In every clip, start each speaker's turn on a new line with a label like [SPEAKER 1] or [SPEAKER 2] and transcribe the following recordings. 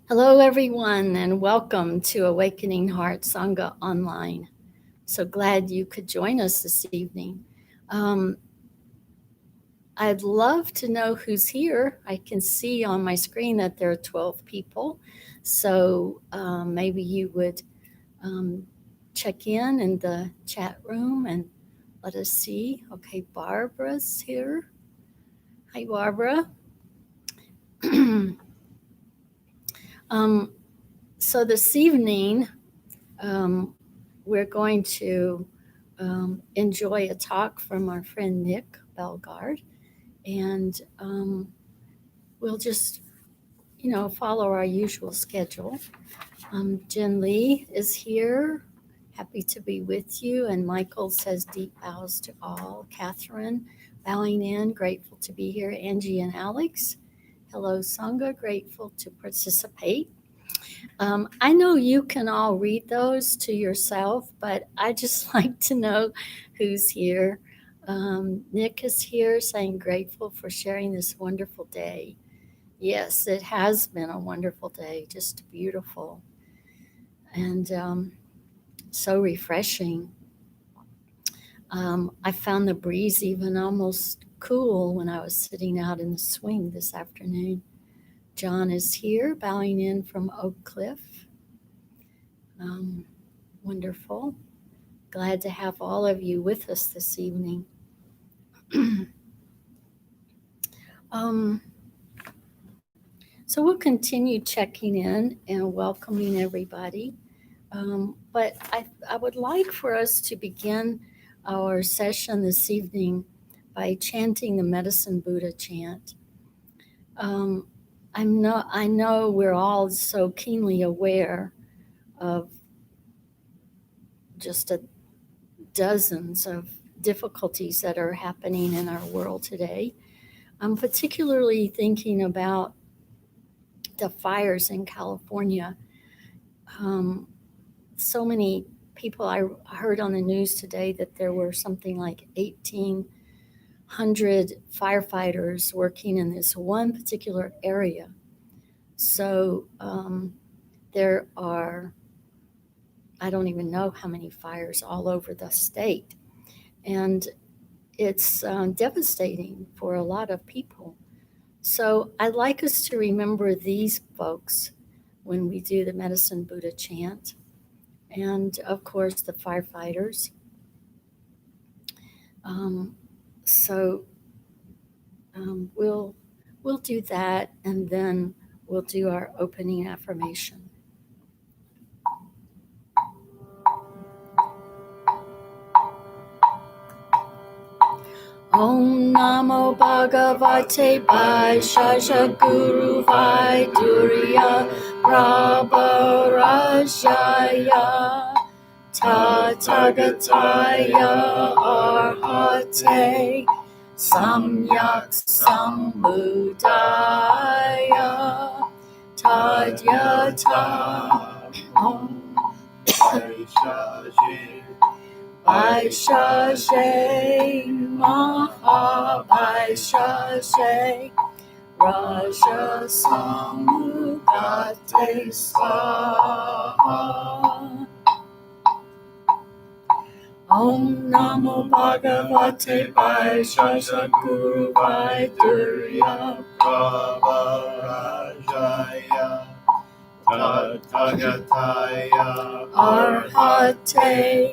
[SPEAKER 1] Hello, everyone, and welcome to Awakening Heart Sangha Online. So glad you could join us this evening. Um, I'd love to know who's here. I can see on my screen that there are 12 people. So maybe you would um, check in the chat room and let us see. Okay, Barbara's here. Hi, Barbara. um, so this evening, um, we're going to enjoy a talk from our friend Nick Belgard, and we'll just, follow our usual schedule. Jen Lee is here. Happy to be with you. And Michael says deep bows to all. Catherine, bowing in, grateful to be here. Angie and Alex, hello, Sangha, grateful to participate. I know you can all read those to yourself, but I just like to know who's here. Nick is here saying grateful for sharing this wonderful day. Yes, it has been a wonderful day, just beautiful and so refreshing. I found the breeze even almost cool when I was sitting out in the swing this afternoon. John is here, bowing in from Oak Cliff. Wonderful. Glad to have all of you with us this evening. So we'll continue checking in and welcoming everybody. But I would like for us to begin our session this evening by chanting the Medicine Buddha chant. I know we're all so keenly aware of just dozens of difficulties that are happening in our world today. I'm particularly thinking about the fires in California. So many people, I heard on the news today that there were something like 1,800 firefighters working in this one particular area. So there are, I don't even know how many fires all over the state. And it's devastating for a lot of people. So I'd like us to remember these folks when we do the Medicine Buddha chant. And of course, the firefighters. So we'll do that, and then we'll do our opening affirmation. Om Namo Bhagavate Vaishya Guru Vaidurya Prabharajaya Tathagataya Arhate Samyak Sambuddhaya Tadyata Om Vaishashe Mahavaishashe Raja Samudate Swaha. Om Namo Bhagavate Vaishya Guru Vaidurya Prabharajaya Tathagataya Arhate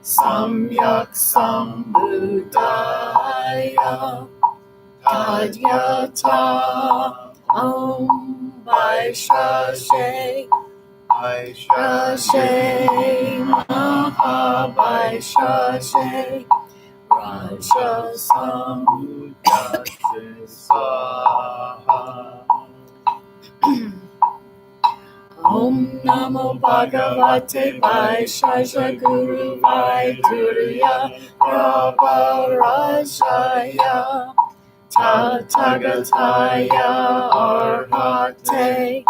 [SPEAKER 1] Samyak Sambuddhaya Tadyata Om Vaishashe Mahavaishashe Raja Samudate Swaha. Om Namo Bhagavate Vaishya Guru Vaidurya Prabharajaya Tathagataya Arhate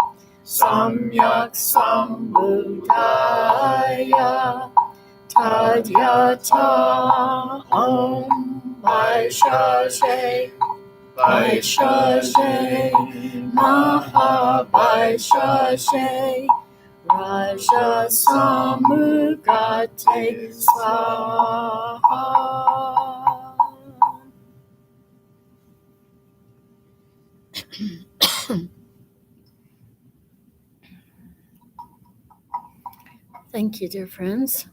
[SPEAKER 1] Samyak Sambuddhaya Tadyata Om Vaishashe
[SPEAKER 2] Vaishashe, Maha Vaishashe, Raja Samugate Swaha.
[SPEAKER 1] Thank you, dear friends.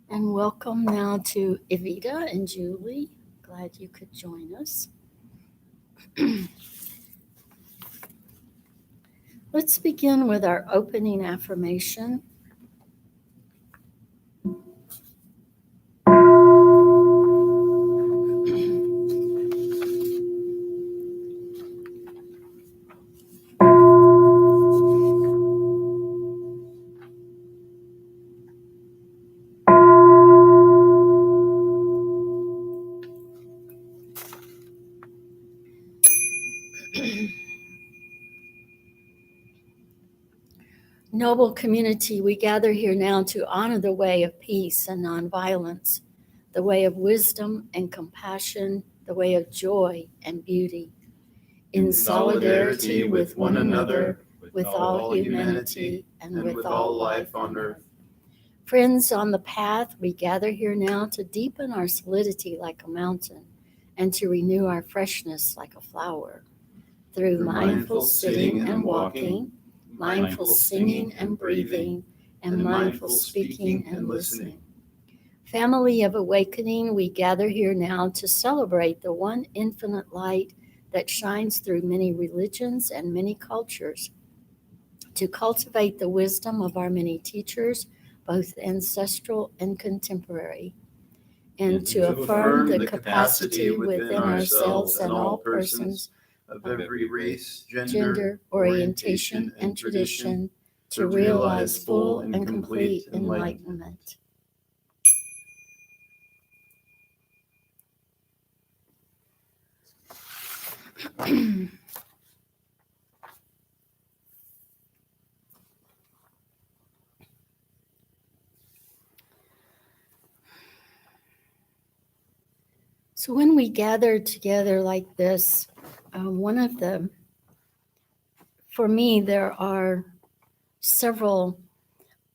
[SPEAKER 1] And welcome now to Evita and Julie. Glad you could join us. Let's begin with our opening affirmation. Noble community, we gather here now to honor the way of peace and nonviolence, the way of wisdom and compassion, the way of joy and beauty. In solidarity with one another, with all humanity, and with all life on earth. Friends on the path, we gather here now to deepen our solidity like a mountain and to renew our freshness like a flower. Through mindful sitting and walking, mindful singing and breathing, and mindful speaking and listening. Family of awakening, we gather here now to celebrate the one infinite light that shines through many religions and many cultures, to cultivate the wisdom of our many teachers, both ancestral and contemporary, and to affirm the capacity within ourselves and all persons
[SPEAKER 2] of every race,
[SPEAKER 1] gender, orientation, and tradition to realize full and complete enlightenment. So when we gather together like this, for me, there are several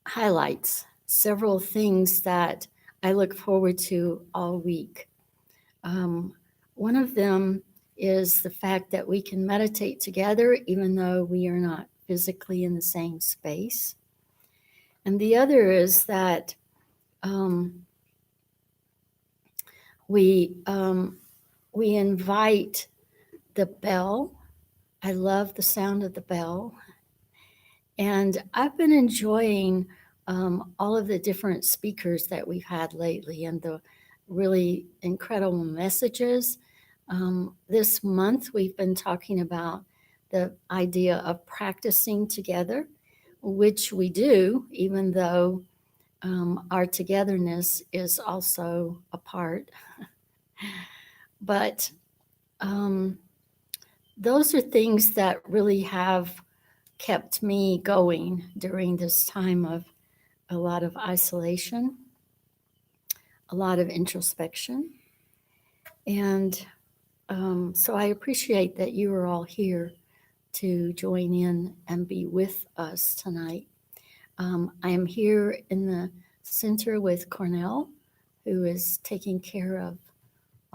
[SPEAKER 1] highlights, several things that I look forward to all week. One of them is the fact that we can meditate together even though we are not physically in the same space. And the other is that we invite the bell. I love the sound of the bell. And I've been enjoying all of the different speakers that we've had lately and the really incredible messages. This month, we've been talking about the idea of practicing together, which we do, even though our togetherness is also apart. But those are things that really have kept me going during this time of a lot of isolation, a lot of introspection. And so I appreciate that you are all here to join in and be with us tonight. I am here in the center with Cornell, who is taking care of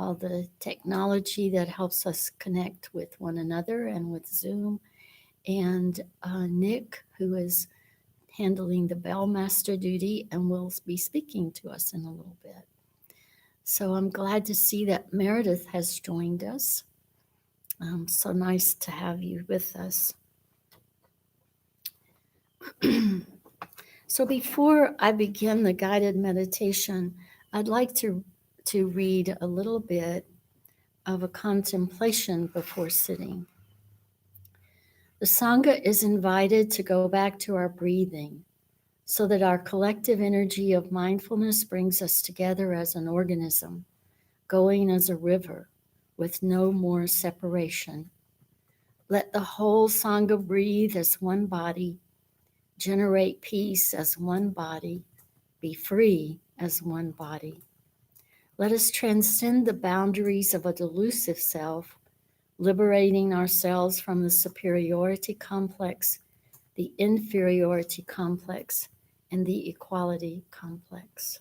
[SPEAKER 1] all the technology that helps us connect with one another and with Zoom, and Nick, who is handling the bellmaster duty and will be speaking to us in a little bit. So I'm glad to see that Meredith has joined us. So nice to have you with us. So before I begin the guided meditation, I'd like to read a little bit of a contemplation before sitting. The Sangha is invited to go back to our breathing so that our collective energy of mindfulness brings us together as an organism, going as a river with no more separation. Let the whole Sangha breathe as one body, generate peace as one body, be free as one body. Let us transcend the boundaries of a delusive self, liberating ourselves from the superiority complex, the inferiority complex, and the equality complex.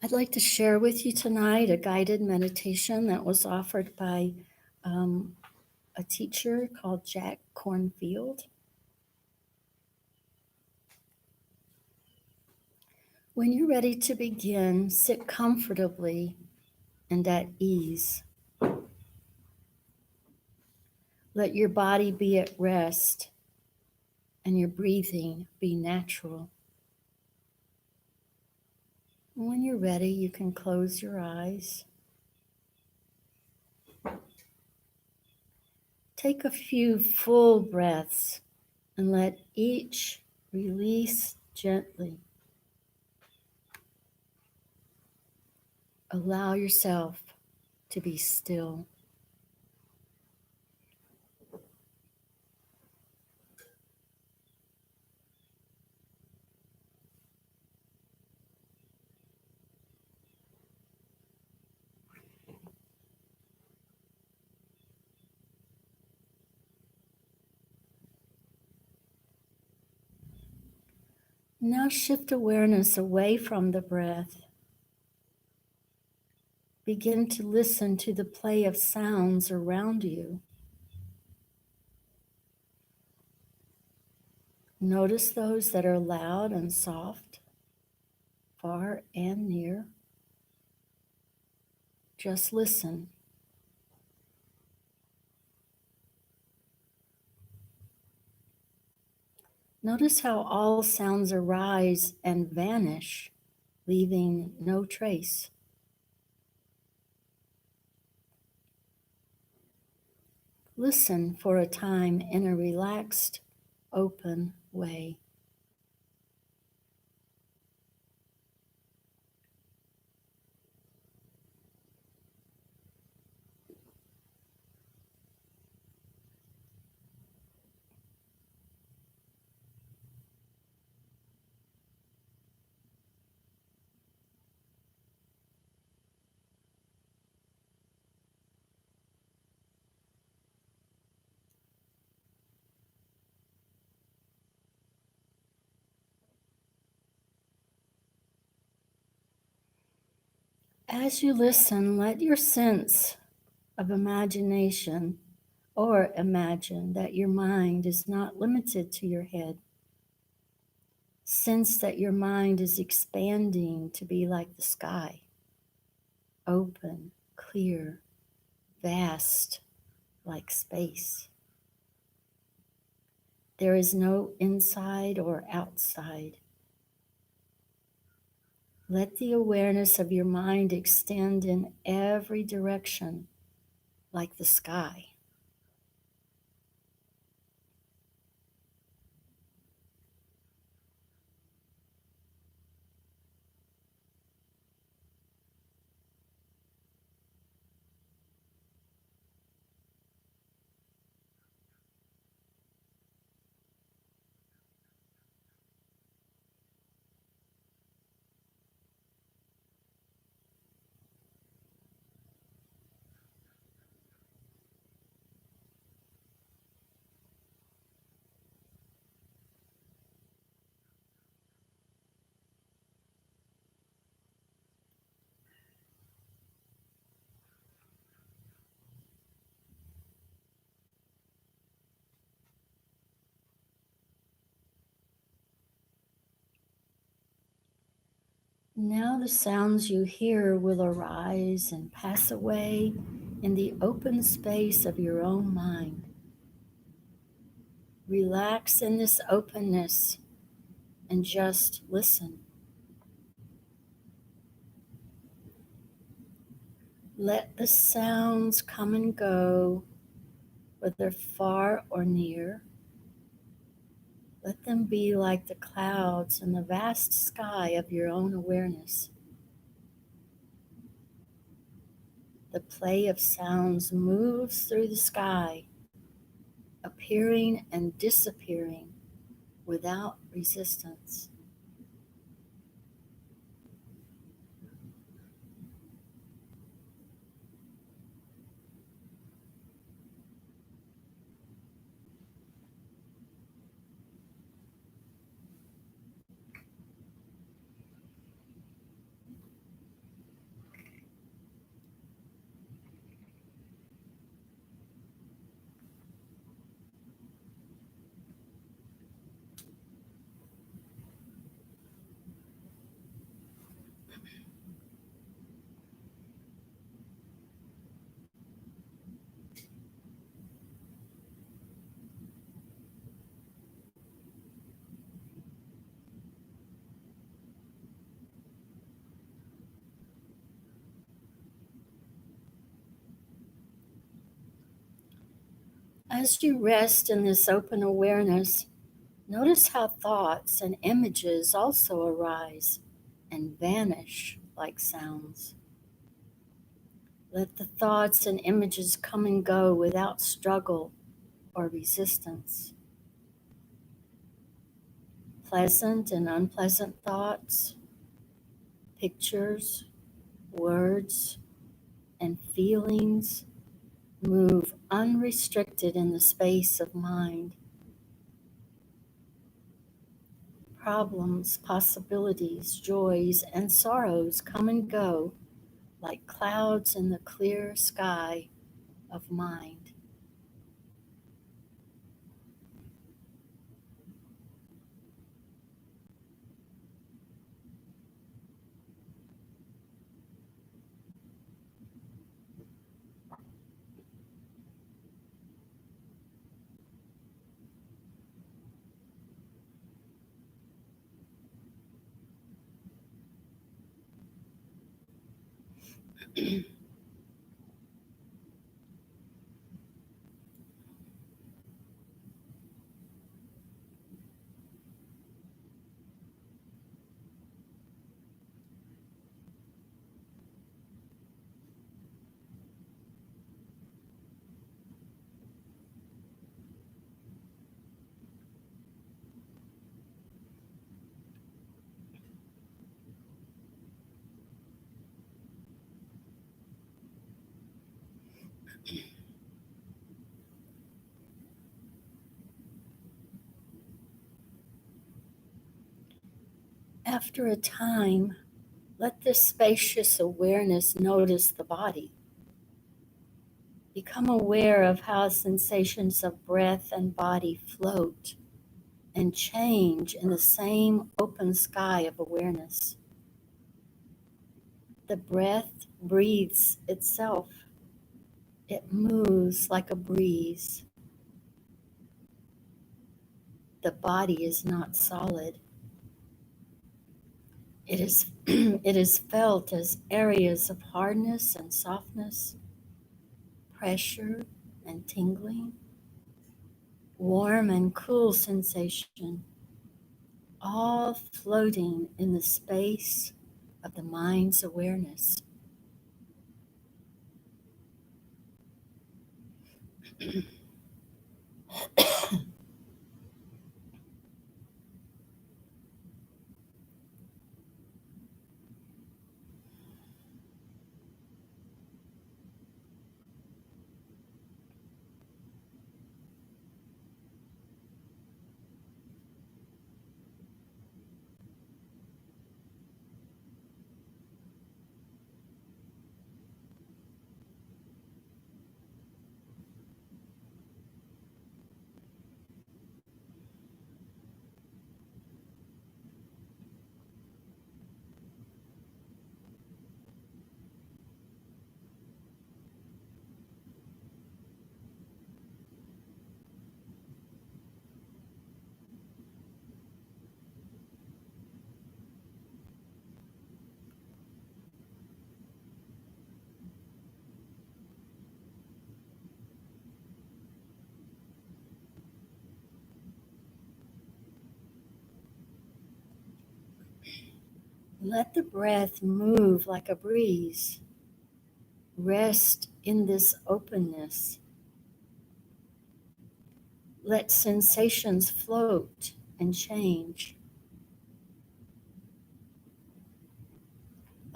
[SPEAKER 1] I'd like to share with you tonight a guided meditation that was offered by a teacher called Jack Cornfield. When you're ready to begin, sit comfortably and at ease. Let your body be at rest and your breathing be natural. And when you're ready, you can close your eyes. Take a few full breaths and let each release gently. Allow yourself to be still. Now shift awareness away from the breath. Begin to listen to the play of sounds around you. Notice those that are loud and soft, far and near. Just listen. Notice how all sounds arise and vanish, leaving no trace. Listen for a time in a relaxed, open way. As you listen, let your sense of imagination or imagine that your mind is not limited to your head. Sense that your mind is expanding to be like the sky, open, clear, vast, like space. There is no inside or outside. Let the awareness of your mind extend in every direction, like the sky. Now the sounds you hear will arise and pass away in the open space of your own mind. Relax in this openness and just listen. Let the sounds come and go, whether far or near. Let them be like the clouds in the vast sky of your own awareness. The play of sounds moves through the sky, appearing and disappearing without resistance. As you rest in this open awareness, notice how thoughts and images also arise and vanish like sounds. Let the thoughts and images come and go without struggle or resistance. Pleasant and unpleasant thoughts, pictures, words, and feelings move unrestricted in the space of mind. Problems, possibilities, joys, and sorrows come and go like clouds in the clear sky of mind. After a time, let this spacious awareness notice the body. Become aware of how sensations of breath and body float and change in the same open sky of awareness. The breath breathes itself. It moves like a breeze. The body is not solid. It is, it is felt as areas of hardness and softness, pressure and tingling, warm and cool sensation, all floating in the space of the mind's awareness. Let the breath move like a breeze. Rest in this openness. Let sensations float and change.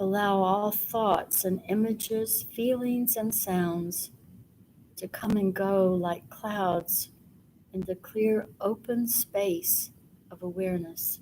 [SPEAKER 1] Allow all thoughts and images, feelings and sounds to come and go like clouds in the clear open space of awareness.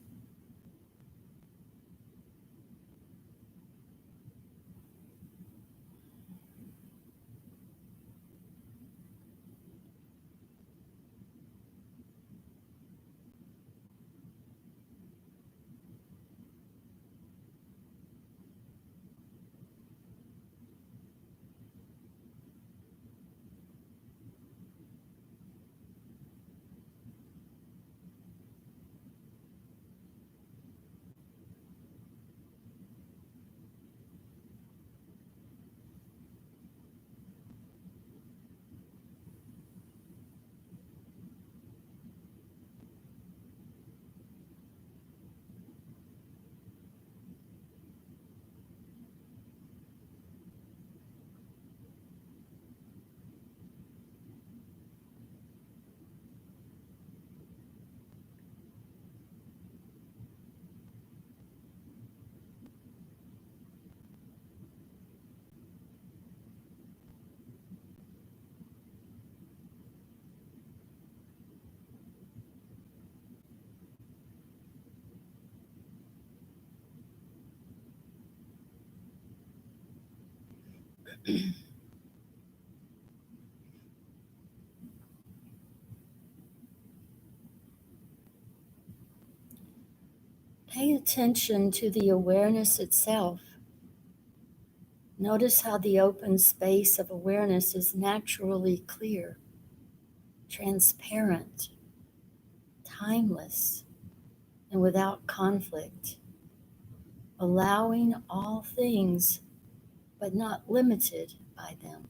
[SPEAKER 1] Pay attention to the awareness itself. Notice how the open space of awareness is naturally clear, transparent, timeless, and without conflict, allowing all things, but not limited by them.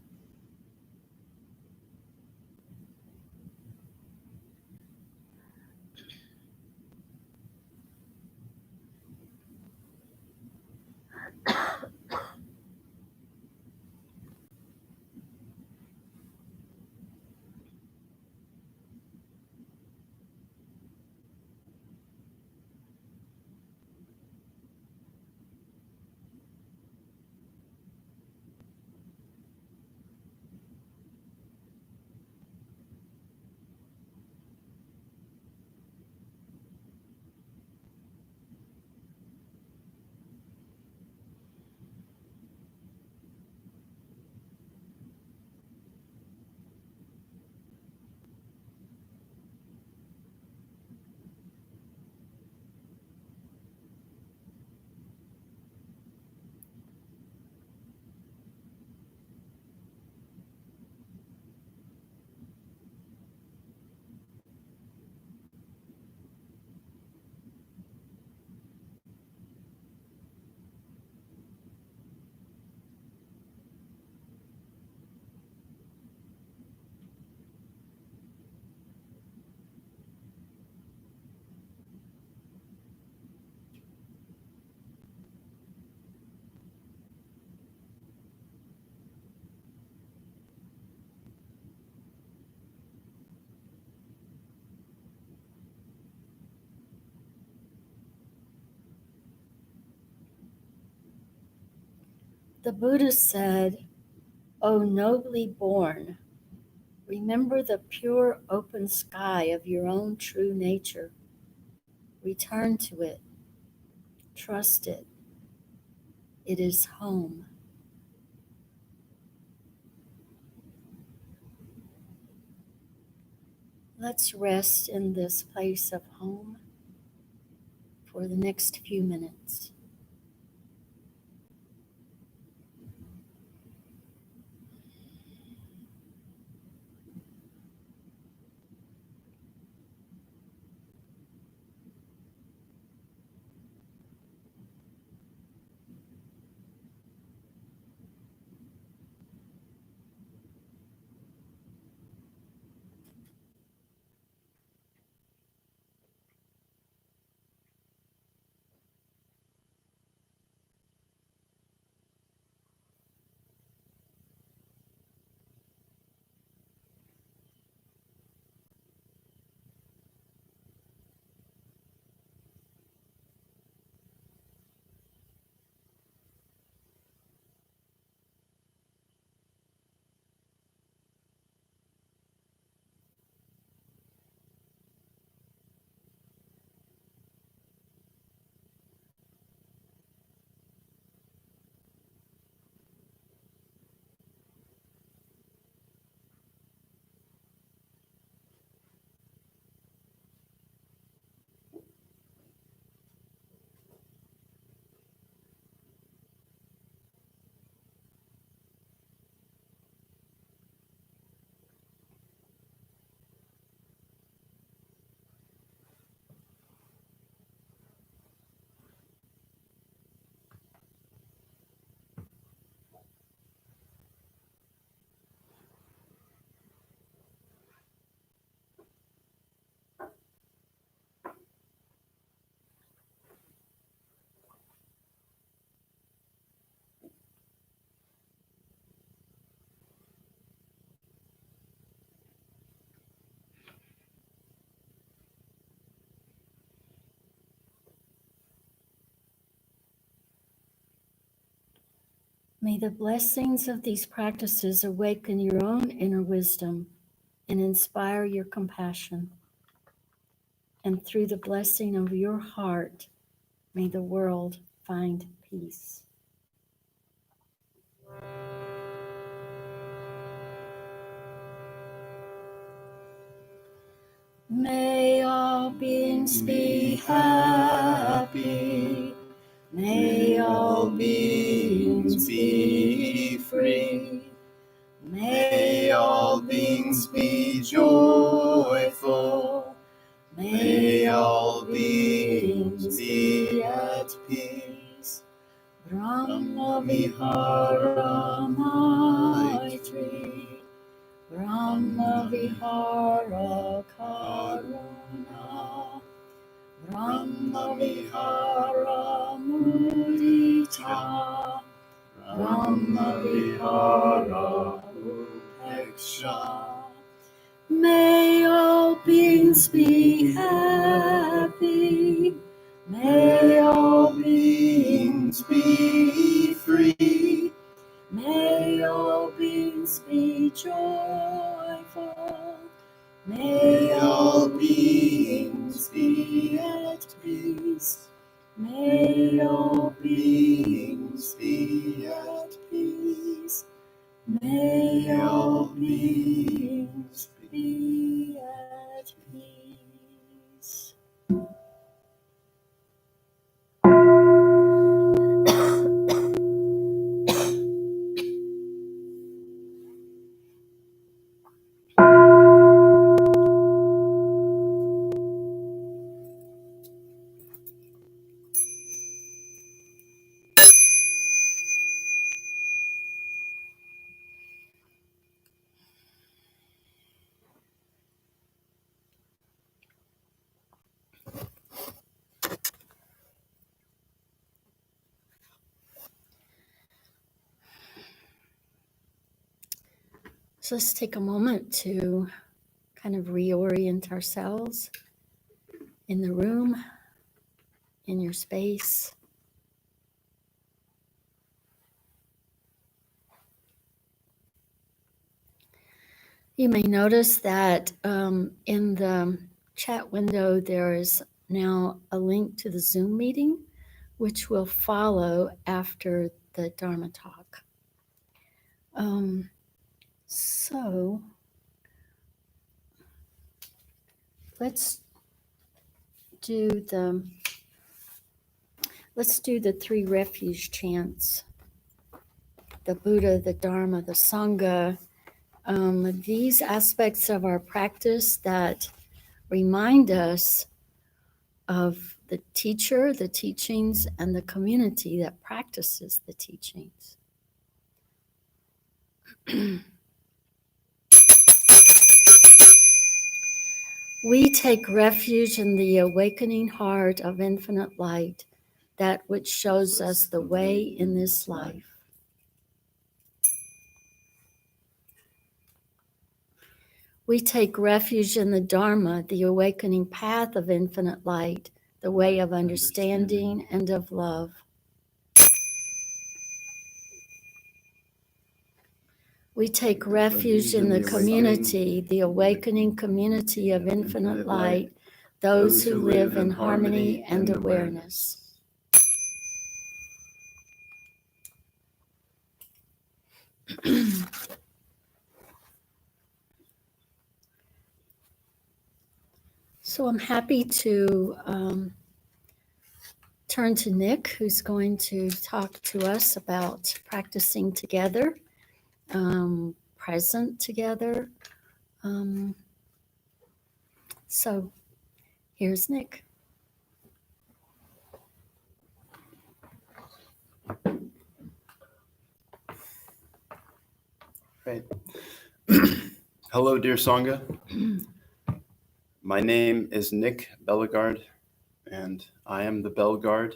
[SPEAKER 1] The Buddha said, "O nobly born, remember the pure open sky of your own true nature. Return to it. Trust it. It is home." Let's rest in this place of home for the next few minutes. May the blessings of these practices awaken your own inner wisdom and inspire your compassion. And through the blessing of your heart, may the world find peace. May all beings be happy. May all beings be free. May all beings be joyful. May all beings be at peace. Brahma Vihara Maitri. Brahma Vihara Karuna. Brahma Vihara Mudita. Brahma Vihara Upeksha. May all beings be happy. May all beings be free. May all beings be joyful. May all beings be at peace. May all beings be at peace. May all beings be at peace. So let's take a moment to kind of reorient ourselves in the room, in your space. You may notice that in the chat window, there is now a link to the Zoom meeting, which will follow after the Dharma talk. So let's do the 3 refuge chants. The Buddha, the Dharma, the Sangha. These aspects of our practice that remind us of the teacher, the teachings, and the community that practices the teachings. We take refuge in the awakening heart of infinite light, that which shows us the way in this life. We take refuge in the Dharma, the awakening path of infinite light, the way of understanding and of love. We take refuge in the community, the awakening community of infinite light, those who live in harmony and awareness. So I'm happy to turn to Nick, who's going to talk to us about practicing together, present together. So here's Nick.
[SPEAKER 2] Right. Hello, dear Sangha. My name is Nick Bellegarde, and I am the bell guard.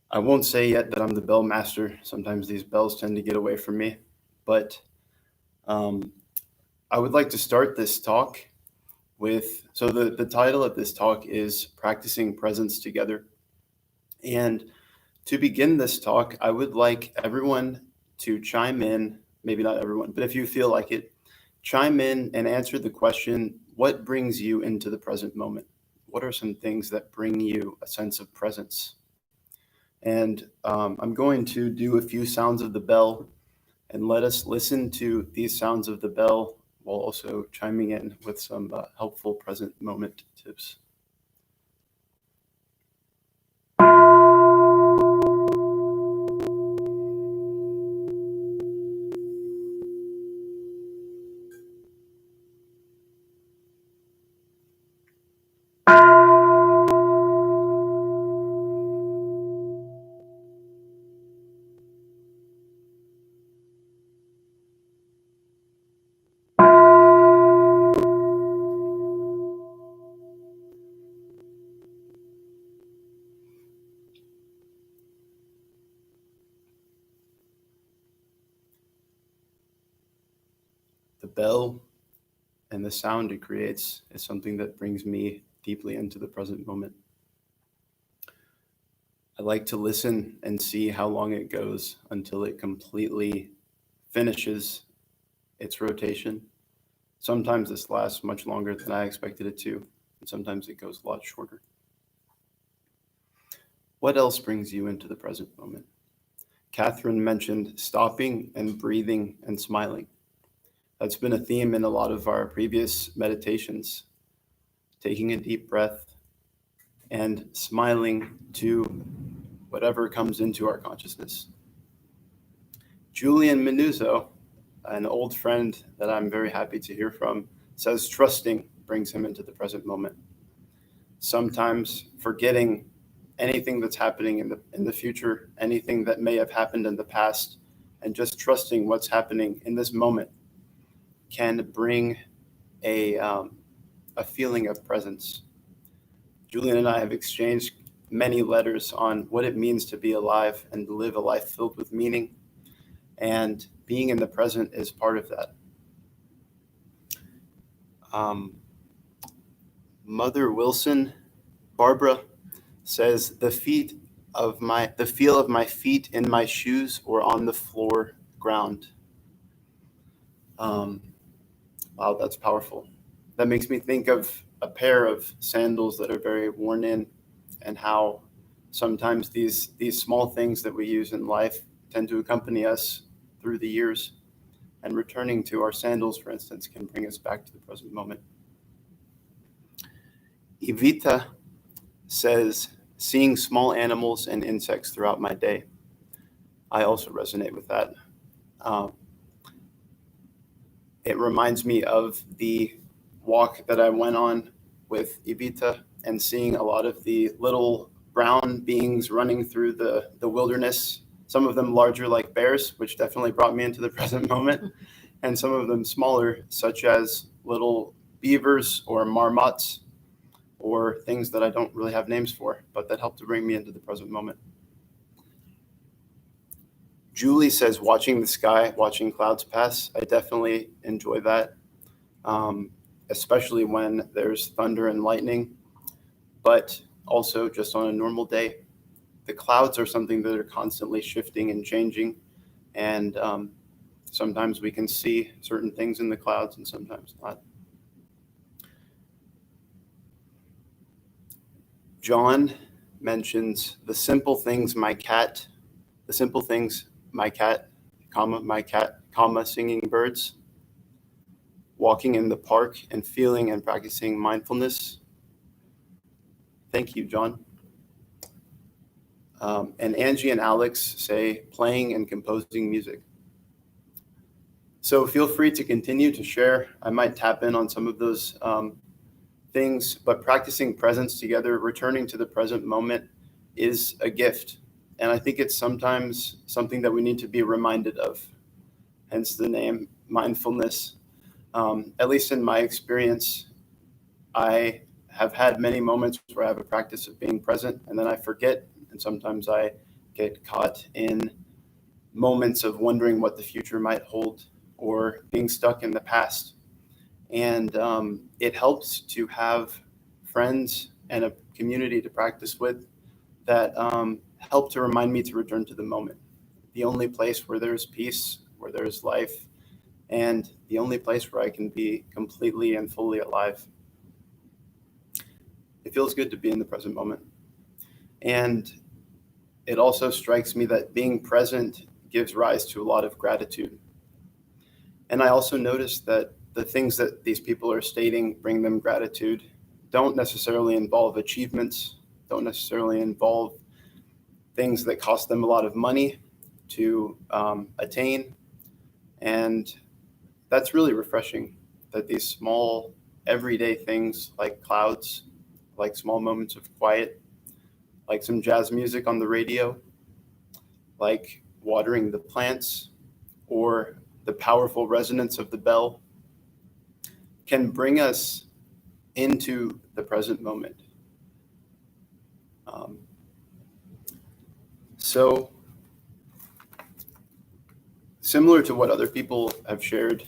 [SPEAKER 2] I won't say yet that I'm the bell master. Sometimes these bells tend to get away from me, but I would like to start this talk with, so the title of this talk is Practicing Presence Together. And To begin this talk, I would like everyone to chime in, maybe not everyone, but if you feel like it, chime in and answer the question, what brings you into the present moment? What are some things that bring you a sense of presence? And I'm going to do a few sounds of the bell and let us listen to these sounds of the bell while also chiming in with some helpful present moment tips. The bell and the sound it creates is something that brings me deeply into the present moment. I like to listen and see how long it goes until it completely finishes its rotation. Sometimes this lasts much longer than I expected it to, and sometimes it goes a lot shorter. What else brings you into the present moment? Catherine mentioned stopping and breathing and smiling. That's been a theme in a lot of our previous meditations. Taking a deep breath and smiling to whatever comes into our consciousness. Julian Menuzzo, an old friend that I'm very happy to hear from, says trusting brings him into the present moment. Sometimes forgetting anything that's happening in the future, anything that may have happened in the past, and just trusting what's happening in this moment can bring a feeling of presence. Julian and I have exchanged many letters on what it means to be alive and to live a life filled with meaning, and being in the present is part of that. Mother Wilson, Barbara, says the feel of my feet in my shoes or on the floor ground. Wow, that's powerful. That makes me think of a pair of sandals that are very worn in, and how sometimes these small things that we use in life tend to accompany us through the years. And returning to our sandals, for instance, can bring us back to the present moment. Evita says, seeing small animals and insects throughout my day. I also resonate with that. It reminds me of the walk that I went on with Evita and seeing a lot of the little brown beings running through the wilderness, some of them larger like bears, which definitely brought me into the present moment, and some of them smaller, such as little beavers or marmots, or things that I don't really have names for, but that help to bring me into the present moment. Julie says, watching the sky, watching clouds pass. I definitely enjoy that, especially when there's thunder and lightning, but also just on a normal day. The clouds are something that are constantly shifting and changing, and sometimes we can see certain things in the clouds and sometimes not. John mentions the simple things my cat, singing birds, walking in the park and feeling and practicing mindfulness. Thank you, John. And Angie and Alex say playing and composing music. So feel free to continue to share. I might tap in on some of those things, but practicing presence together, returning to the present moment is a gift. And I think it's sometimes something that we need to be reminded of, hence the name mindfulness. At least in my experience, I have had many moments where I have a practice of being present and then I forget. And sometimes I get caught in moments of wondering what the future might hold or being stuck in the past. And it helps to have friends and a community to practice with that help to remind me to return to the moment, the only place where there's peace, where there's life, and the only place where I can be completely and fully alive. It feels good to be in the present moment. And it also strikes me that being present gives rise to a lot of gratitude. And I also noticed that the things that these people are stating bring them gratitude don't necessarily involve achievements, don't necessarily involve things that cost them a lot of money to attain. And that's really refreshing, that these small everyday things like clouds, like small moments of quiet, like some jazz music on the radio, like watering the plants, or the powerful resonance of the bell, can bring us into the present moment. So similar to what other people have shared,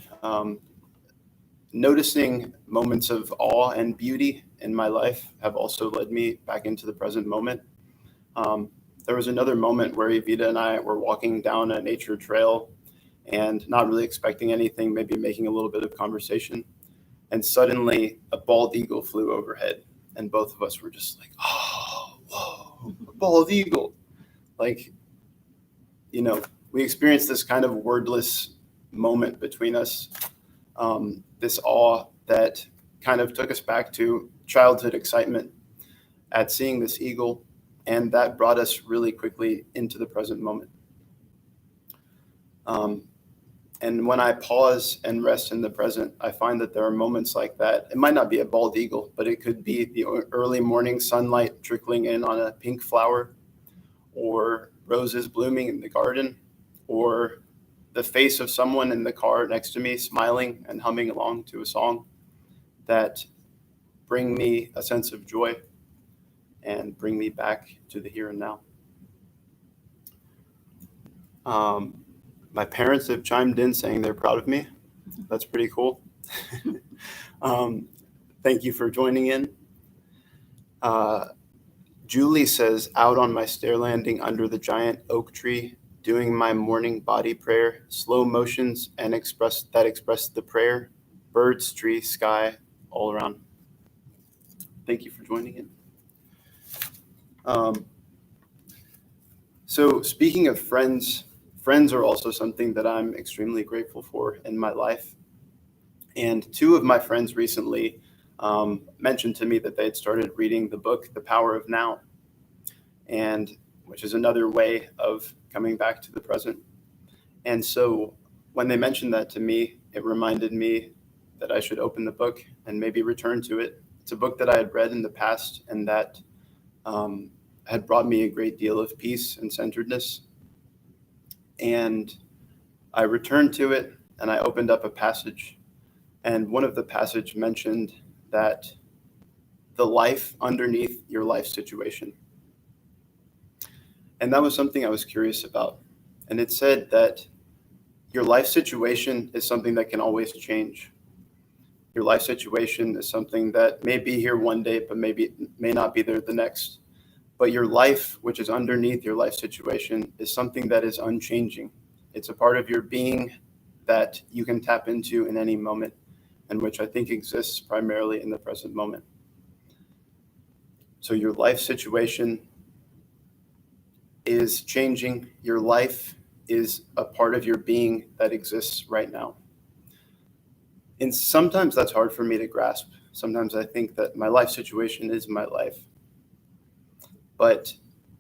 [SPEAKER 2] noticing moments of awe and beauty in my life have also led me back into the present moment. There was another moment where Evita and I were walking down a nature trail and not really expecting anything, maybe making a little bit of conversation. And suddenly a bald eagle flew overhead. And both of us were just like, oh, whoa, a bald eagle. Like, we experienced this kind of wordless moment between us, this awe that kind of took us back to childhood excitement at seeing this eagle. And that brought us really quickly into the present moment. And when I pause and rest in the present, I find that there are moments like that. It might not be a bald eagle, but it could be the early morning sunlight trickling in on a pink flower, or roses blooming in the garden, or the face of someone in the car next to me smiling and humming along to a song that bring me a sense of joy and bring me back to the here and now. My parents have chimed in saying they're proud of me. That's pretty cool. Thank you for joining in. Julie says, out on my stair landing under the giant oak tree, doing my morning body prayer, slow motions and express the prayer, birds, tree, sky, all around. Thank you for joining in. So speaking of friends are also something that I'm extremely grateful for in my life. And two of my friends recently mentioned to me that they had started reading the book, The Power of Now, and which is another way of coming back to the present. And so when they mentioned that to me, it reminded me that I should open the book and maybe return to it. It's a book that I had read in the past and that had brought me a great deal of peace and centeredness. And I returned to it and I opened up a passage. And one of the passage mentioned that the life underneath your life situation. And that was something I was curious about. And it said that your life situation is something that can always change. Your life situation is something that may be here one day, but maybe may not be there the next. But your life, which is underneath your life situation, is something that is unchanging. It's a part of your being that you can tap into in any moment, and which I think exists primarily in the present moment. So your life situation is changing. Your life is a part of your being that exists right now. And sometimes that's hard for me to grasp. Sometimes I think that my life situation is my life. But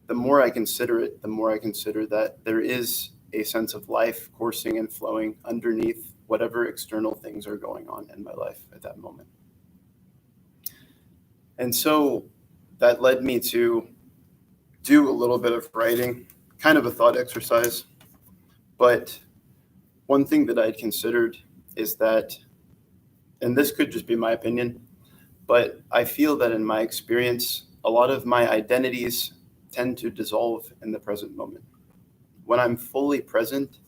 [SPEAKER 2] the more I consider it, the more I consider that there is a sense of life coursing and flowing underneath whatever external things are going on in my life at that moment. And so that led me to do a little bit of writing, kind of a thought exercise. But one thing that I'd considered is that, and this could just be my opinion, but I feel that in my experience, a lot of my identities tend to dissolve in the present moment. When I'm fully present,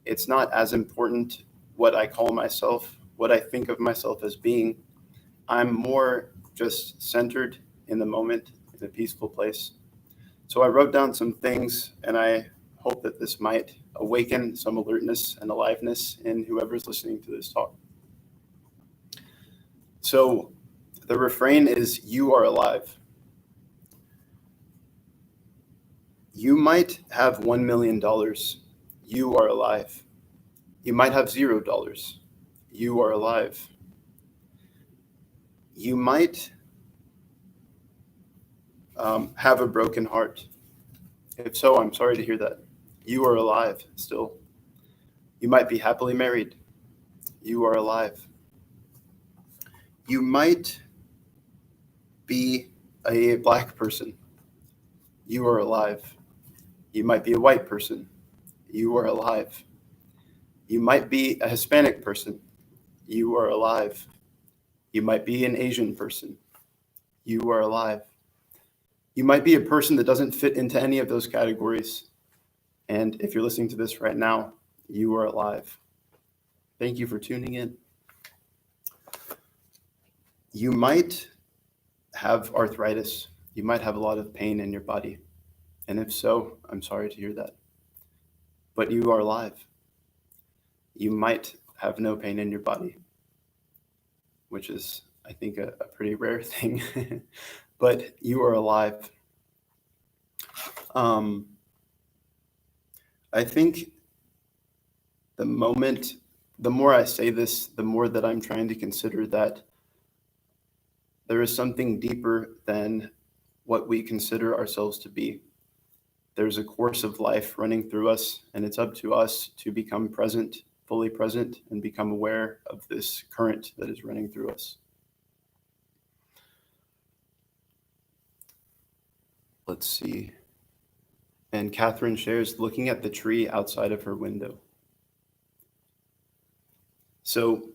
[SPEAKER 2] it's not as important what I call myself, what I think of myself as being. I'm more just centered in the moment, in a peaceful place. So I wrote down some things, and I hope that this might awaken some alertness and aliveness in whoever's listening to this talk. So the refrain is, you are alive. You might have $1 million. You are alive. You might have $0. You are alive. You might have a broken heart. If so, I'm sorry to hear that. You are alive still. You might be happily married. You are alive. You might be a black person. You are alive. You might be a white person. You are alive. You might be a Hispanic person. You are alive. You might be an Asian person. You are alive. You might be a person that doesn't fit into any of those categories. And if you're listening to this right now, you are alive. Thank you for tuning in. You might have arthritis. You might have a lot of pain in your body. And if so, I'm sorry to hear that. But you are alive. You might have no pain in your body, which is, I think, a pretty rare thing. But you are alive. I think the more I say this, the more that I'm trying to consider that there is something deeper than what we consider ourselves to be. There's a course of life running through us, and it's up to us to become present, fully present, and become aware of this current that is running through us. Let's see. And Catherine shares, looking at the tree outside of her window. So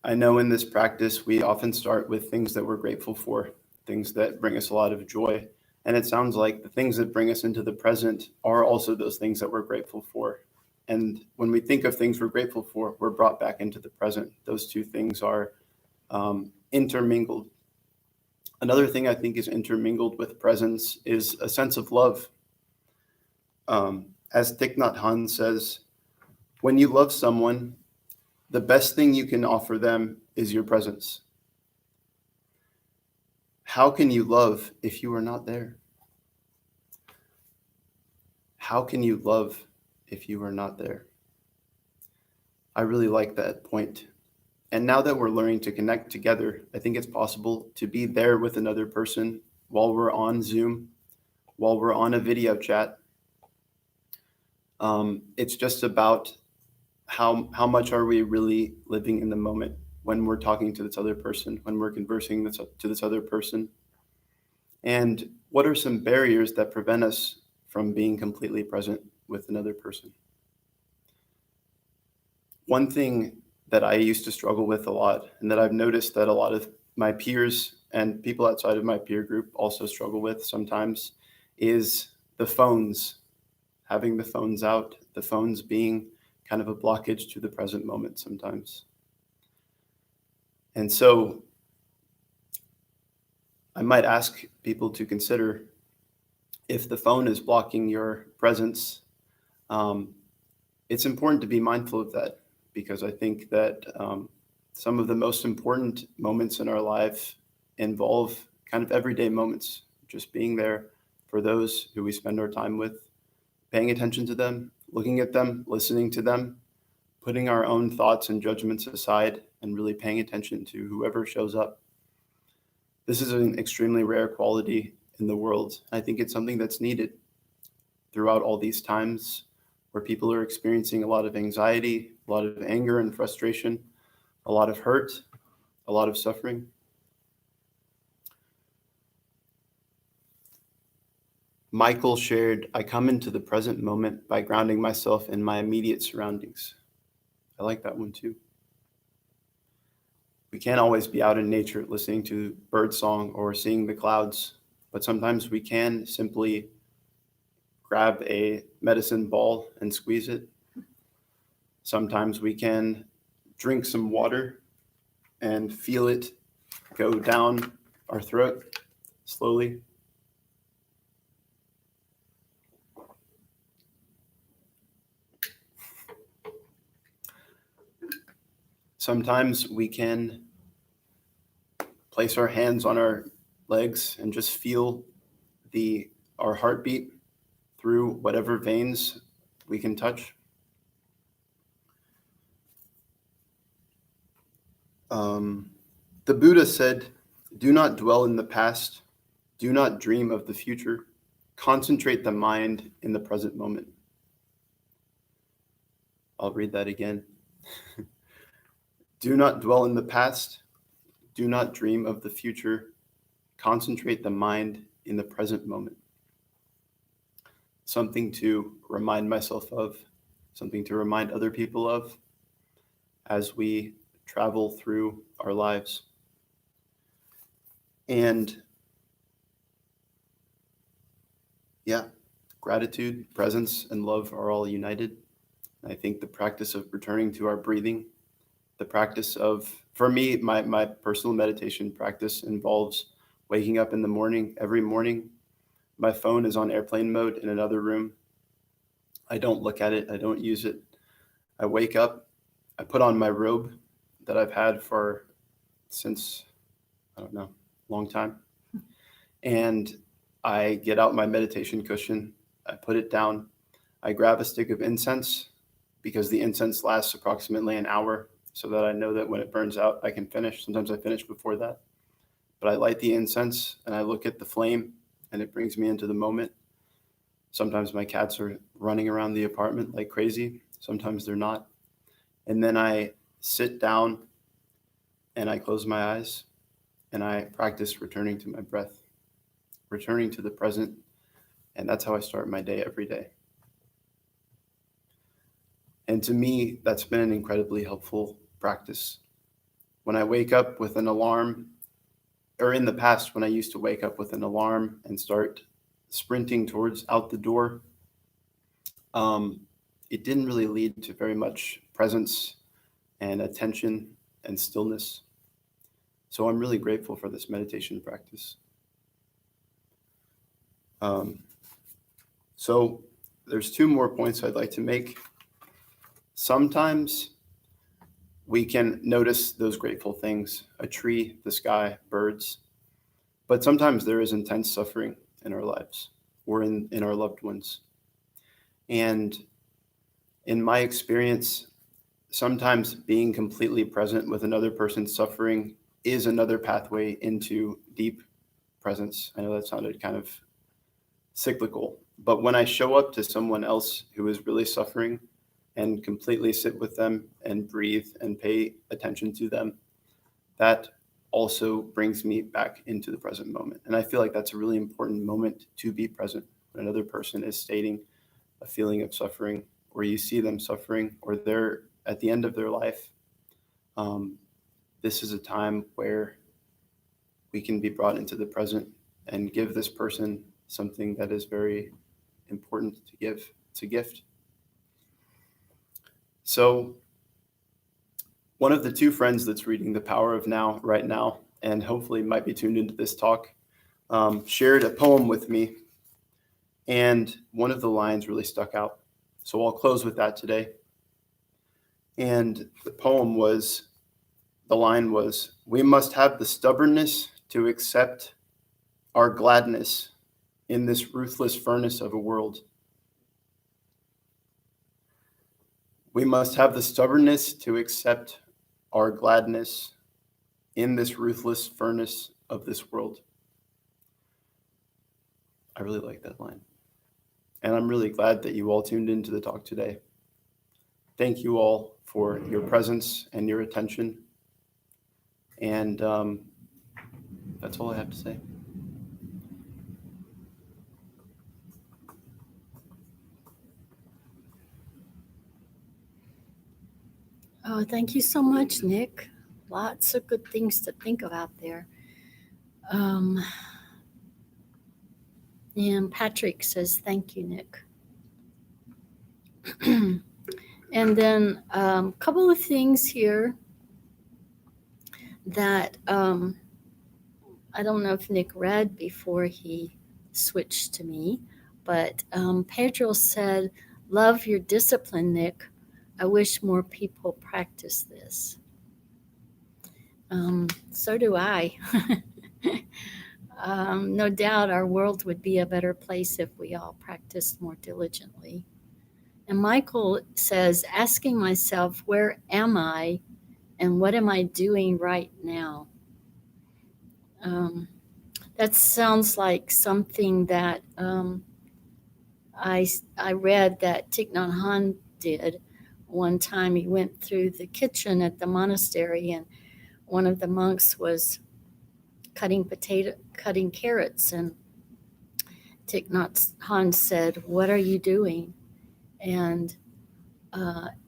[SPEAKER 2] I know in this practice, we often start with things that we're grateful for, things that bring us a lot of joy. And it sounds like the things that bring us into the present are also those things that we're grateful for. And when we think of things we're grateful for, we're brought back into the present. Those two things are intermingled. Another thing I think is intermingled with presence is a sense of love. As Thich Nhat says, when you love someone, the best thing you can offer them is your presence. How can you love if you are not there? How can you love if you are not there? I really like that point. And now that we're learning to connect together, I think it's possible to be there with another person while we're on Zoom, while we're on a video chat. It's just about how much are we really living in the moment when we're talking to this other person, when we're conversing to this other person. And what are some barriers that prevent us from being completely present with another person? One thing that I used to struggle with a lot, and that I've noticed that a lot of my peers and people outside of my peer group also struggle with sometimes, is the phones, having the phones out, the phones being kind of a blockage to the present moment sometimes. And so I might ask people to consider, if the phone is blocking your presence, it's important to be mindful of that, because I think that some of the most important moments in our life involve kind of everyday moments, just being there for those who we spend our time with, paying attention to them, looking at them, listening to them, putting our own thoughts and judgments aside, and really paying attention to whoever shows up. This is an extremely rare quality in the world. I think it's something that's needed throughout all these times where people are experiencing a lot of anxiety, a lot of anger and frustration, a lot of hurt, a lot of suffering. Michael shared, I come into the present moment by grounding myself in my immediate surroundings. I like that one too. We can't always be out in nature listening to birdsong or seeing the clouds, but sometimes we can simply grab a medicine ball and squeeze it. Sometimes we can drink some water and feel it go down our throat slowly. Sometimes we can place our hands on our legs and just feel our heartbeat through whatever veins we can touch. The Buddha said, "Do not dwell in the past. Do not dream of the future. Concentrate the mind in the present moment." I'll read that again. Do not dwell in the past. Do not dream of the future. Concentrate the mind in the present moment. Something to remind myself of, something to remind other people of as we travel through our lives. And yeah, gratitude, presence, and love are all united. I think the practice of returning to our breathing, the practice of, for me, my personal meditation practice involves waking up in the morning, every morning. My phone is on airplane mode in another room. I don't look at it. I don't use it. I wake up, I put on my robe that I've had since, I don't know, long time. And I get out my meditation cushion. I put it down. I grab a stick of incense because the incense lasts approximately an hour, so that I know that when it burns out, I can finish. Sometimes I finish before that. But I light the incense and I look at the flame and it brings me into the moment. Sometimes my cats are running around the apartment like crazy. Sometimes they're not. And then I sit down and I close my eyes and I practice returning to my breath, returning to the present. And that's how I start my day every day. And to me, that's been an incredibly helpful practice. When I wake up with an alarm, or in the past, when I used to wake up with an alarm and start sprinting towards out the door, it didn't really lead to very much presence and attention and stillness. So I'm really grateful for this meditation practice. So there's two more points I'd like to make. Sometimes we can notice those grateful things, a tree, the sky, birds, but sometimes there is intense suffering in our lives or in our loved ones. And in my experience, sometimes being completely present with another person's suffering is another pathway into deep presence. I know that sounded kind of cyclical, but when I show up to someone else who is really suffering and completely sit with them and breathe and pay attention to them, that also brings me back into the present moment. And I feel like that's a really important moment to be present when another person is stating a feeling of suffering, or you see them suffering, or they're at the end of their life. This is a time where we can be brought into the present and give this person something that is very important to give. It's a gift. So one of the two friends that's reading The Power of Now right now, and hopefully might be tuned into this talk, shared a poem with me. And one of the lines really stuck out. So I'll close with that today. And the line was, "We must have the stubbornness to accept our gladness in this ruthless furnace of a world." We must have the stubbornness to accept our gladness in this ruthless furnace of this world. I really like that line. And I'm really glad that you all tuned into the talk today. Thank you all for your presence and your attention. And that's all I have to say.
[SPEAKER 1] Oh, thank you so much, Nick. Lots of good things to think about there. And Patrick says, thank you, Nick. And then a couple of things here that I don't know if Nick read before he switched to me, but Pedro said, "Love your discipline, Nick. I wish more people practice this." So do I. No doubt our world would be a better place if we all practiced more diligently. And Michael says, asking myself, where am I and what am I doing right now? That sounds like something that I read that Thich Nhat Hanh did one time. He went through the kitchen at the monastery, and one of the monks was cutting carrots, and Thich Nhat Hanh said, "What are you doing?" And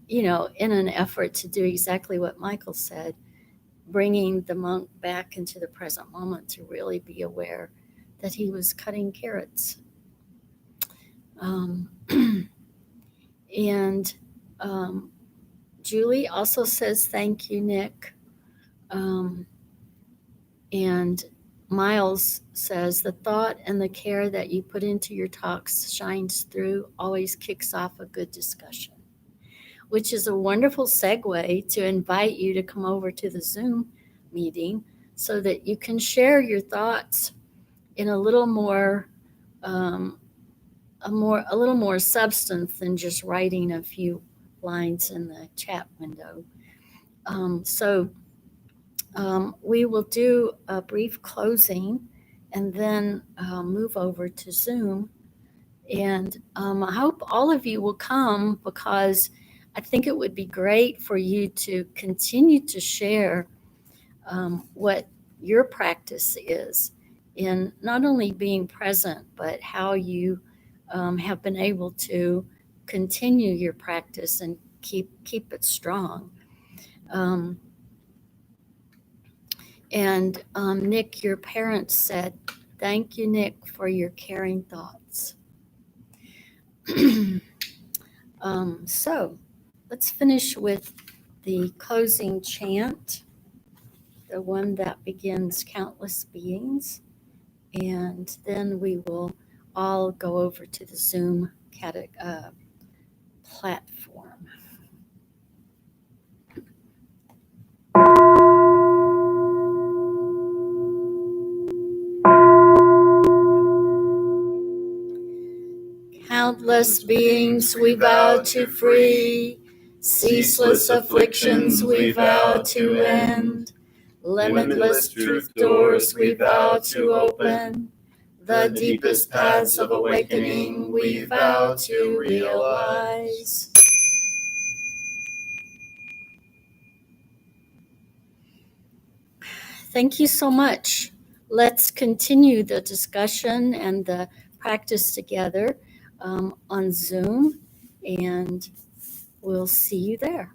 [SPEAKER 1] in an effort to do exactly what Michael said, bringing the monk back into the present moment to really be aware that he was cutting carrots. And Julie also says, thank you, Nick. And Miles says, the thought and the care that you put into your talks shines through, always kicks off a good discussion, which is a wonderful segue to invite you to come over to the Zoom meeting so that you can share your thoughts in a little more substance than just writing a few lines in the chat window. We will do a brief closing and then move over to Zoom. And I hope all of you will come, because I think it would be great for you to continue to share what your practice is in not only being present, but how you have been able to continue your practice and keep it strong. Nick, your parents said, thank you, Nick, for your caring thoughts. So let's finish with the closing chant, the one that begins countless beings. And then we will all go over to the Zoom platform. Countless beings we vow to free, ceaseless afflictions we vow to end, limitless truth doors we vow to open, the deepest paths of awakening we vow to realize. Thank you so much. Let's continue the discussion and the practice together on Zoom, and we'll see you there.